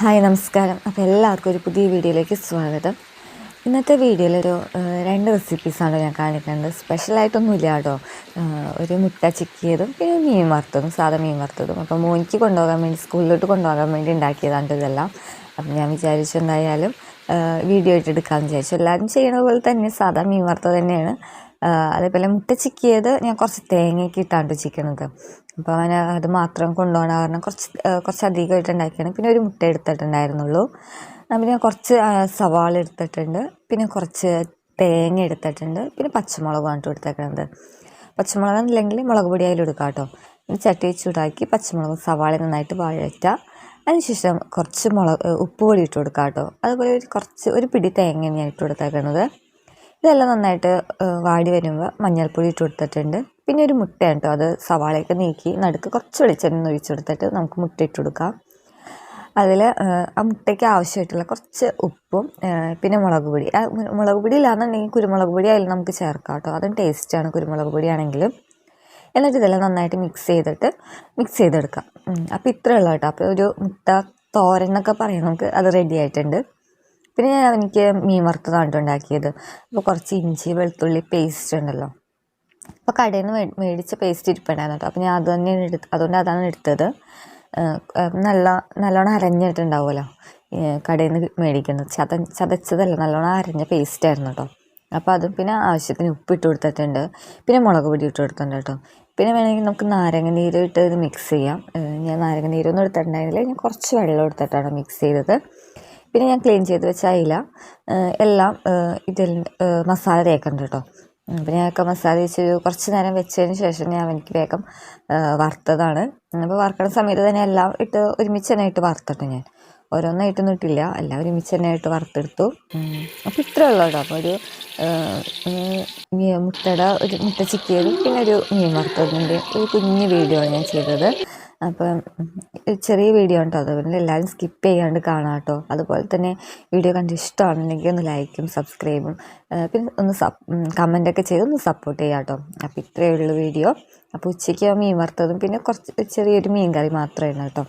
Hi നമസ്കാരം. അപ്പോൾ എല്ലാവർക്കും ഒരു പുതിയ വീഡിയോയിലേക്ക് സ്വാഗതം. ഇന്നത്തെ വീഡിയോയിലൊരു 2 റെസിപ്പീസാണ് ഞാൻ കാണിക്കുന്നത്. സ്പെഷ്യലായിട്ടൊന്നുമില്ല കേട്ടോ. ഒരു മുട്ട ചിക്കിയതും പിന്നെ മീൻ വറുത്തതും, സാധാ മീൻ വറുത്തതും. അപ്പോൾ മോനിക്ക് കൊണ്ടുപോകാൻ വേണ്ടി, സ്കൂളിലോട്ട് കൊണ്ടുപോകാൻ വേണ്ടി ഉണ്ടാക്കിയതാണ് ഇതെല്ലാം. അപ്പം ഞാൻ വിചാരിച്ചു എന്തായാലും വീഡിയോ ആയിട്ട് എടുക്കാമെന്ന് വിചാരിച്ചു. എല്ലാവരും ചെയ്യണ പോലെ തന്നെ സാധാ മീൻ വറുത്തത് തന്നെയാണ്. അതേപോലെ മുട്ട ചിക്കിയത് ഞാൻ കുറച്ച് തേങ്ങയൊക്കെ ഇട്ടാണ്ട് ചിക്കണത്. അപ്പോൾ അവന് അത് മാത്രം കൊണ്ടുപോകണ കാരണം കുറച്ചധികമായിട്ട് ഉണ്ടാക്കിയാണ്. പിന്നെ ഒരു മുട്ട എടുത്തിട്ടുണ്ടായിരുന്നുള്ളൂ. പിന്നെ കുറച്ച് സവാള എടുത്തിട്ടുണ്ട്, പിന്നെ കുറച്ച് തേങ്ങ എടുത്തിട്ടുണ്ട്, പിന്നെ പച്ചമുളകാണ് എടുത്തേക്കുന്നത്. പച്ചമുളക് ഇല്ലെങ്കിൽ മുളക് പൊടി അതിൽ എടുക്കാം കേട്ടോ. പിന്നെ ചട്ടി ചൂടാക്കി പച്ചമുളക് സവാള നന്നായിട്ട് വഴറ്റുക. അതിനുശേഷം കുറച്ച് ഉപ്പ് പൊടി ഇട്ട് കൊടുക്കാം കേട്ടോ. അതുപോലെ ഒരു പിടി തേങ്ങ ഞാൻ ഇട്ട് കൊടുത്തേക്കുന്നത്. ഇതെല്ലാം നന്നായിട്ട് വാടി വരുമ്പോൾ മഞ്ഞൾപ്പൊടി ഇട്ട് കൊടുത്തിട്ടുണ്ട്. പിന്നെ ഒരു മുട്ടയാണ് കേട്ടോ. അത് സവാളയൊക്കെ നീക്കി നടുക്ക് കുറച്ച് വെളിച്ചെണ്ണ ഒഴിച്ച് കൊടുത്തിട്ട് നമുക്ക് മുട്ട ഇട്ട് കൊടുക്കാം. അതിൽ ആ മുട്ടയ്ക്ക് ആവശ്യമായിട്ടുള്ള കുറച്ച് ഉപ്പും പിന്നെ മുളക് പൊടി. മുളക് പൊടി ഇല്ലാന്നുണ്ടെങ്കിൽ കുരുമുളക് പൊടി അതിൽ നമുക്ക് ചേർക്കാം കേട്ടോ. അതും ടേസ്റ്റാണ് കുരുമുളക് പൊടിയാണെങ്കിലും. എന്നിട്ട് ഇതെല്ലാം നന്നായിട്ട് മിക്സ് ചെയ്തെടുക്കാം. അപ്പോൾ ഇത്രയേ ഉള്ളൂ കേട്ടോ. അപ്പോൾ ഒരു മുട്ട തോരൻ എന്നൊക്കെ പറയാം നമുക്ക്. അത് റെഡി ആയിട്ടുണ്ട്. പിന്നെ എനിക്ക് മീൻ വറുത്തതാണ് ഉണ്ടാക്കിയത്. അപ്പോൾ കുറച്ച് ഇഞ്ചി വെളുത്തുള്ളി പേസ്റ്റ് ഉണ്ടല്ലോ, അപ്പോൾ കടയിൽ നിന്ന് മേടിച്ച പേസ്റ്റ് ഇരിപ്പുണ്ടായിരുന്നു കേട്ടോ. അപ്പോൾ ഞാൻ അത് തന്നെയാണ് അതുകൊണ്ട് അതാണ് എടുത്തത്. നല്ലോണം അരഞ്ഞിട്ടുണ്ടാവുമല്ലോ കടയിൽ നിന്ന് മേടിക്കുന്നത്. ചതച്ചതല്ല, നല്ലോണം അരഞ്ഞ പേസ്റ്റായിരുന്നു കേട്ടോ. അപ്പോൾ അതും പിന്നെ ആവശ്യത്തിന് ഉപ്പിട്ട് കൊടുത്തിട്ടുണ്ട്. പിന്നെ മുളക് പൊടി ഇട്ട് കൊടുത്തിട്ടുണ്ട് കേട്ടോ. പിന്നെ വേണമെങ്കിൽ നമുക്ക് നാരങ്ങ നീര് ഇട്ട് ഇത് മിക്സ് ചെയ്യാം. ഞാൻ നാരങ്ങ നീരൊന്നും എടുത്തിട്ടുണ്ടായിരുന്നില്ല. ഞാൻ കുറച്ച് വെള്ളം എടുത്തിട്ടാണ് മിക്സ് ചെയ്തത്. പിന്നെ ഞാൻ ക്ലീൻ ചെയ്ത് വെച്ച അയില എല്ലാം ഇതിൽ മസാല തേക്കുന്നുണ്ട് കേട്ടോ. പിന്നെ ഞങ്ങൾക്ക് മസാല വെച്ച് കുറച്ച് നേരം വെച്ചതിന് ശേഷം എനിക്ക് വേഗം വറുത്തതാണ്. അപ്പോൾ വറുക്കണ സമയത്ത് തന്നെ എല്ലാം ഇട്ട് ഒരുമിച്ച് തന്നെ ഇട്ട് വറുത്തിട്ട് ഞാൻ ഓരോന്നായിട്ടൊന്നും ഇട്ടില്ല, എല്ലാം ഒരുമിച്ച് തന്നെ ആയിട്ട് വറുത്തെടുത്തു. അപ്പോൾ ഇത്രയേ ഉള്ളൂ കേട്ടോ. അപ്പോൾ ഒരു മുട്ട ചിക്കിയതും പിന്നെ ഒരു മീൻ വറുത്തതിൻ്റെ ഒരു കുഞ്ഞ് വീഡിയോ ആണ് ഞാൻ ചെയ്തത്. അപ്പം ചെറിയ വീഡിയോ ഉണ്ടോ, അതുകൊണ്ട് എല്ലാവരും സ്കിപ്പ് ചെയ്യാണ്ട് കാണാം കേട്ടോ. അതുപോലെ തന്നെ വീഡിയോ കണ്ട് ഇഷ്ടമാണെന്നുണ്ടെങ്കിൽ ഒന്ന് ലൈക്കും സബ്സ്ക്രൈബും പിന്നെ ഒന്ന് കമൻറ്റൊക്കെ ചെയ്ത് ഒന്ന് സപ്പോർട്ട് ചെയ്യാം കേട്ടോ. അപ്പോൾ ഇത്രയേ ഉള്ളൂ വീഡിയോ. അപ്പോൾ ഉച്ചയ്ക്ക് മീൻ വറുത്തതും പിന്നെ കുറച്ച് ചെറിയൊരു മീൻ കറി മാത്രമേ ഉള്ളൂ കേട്ടോ.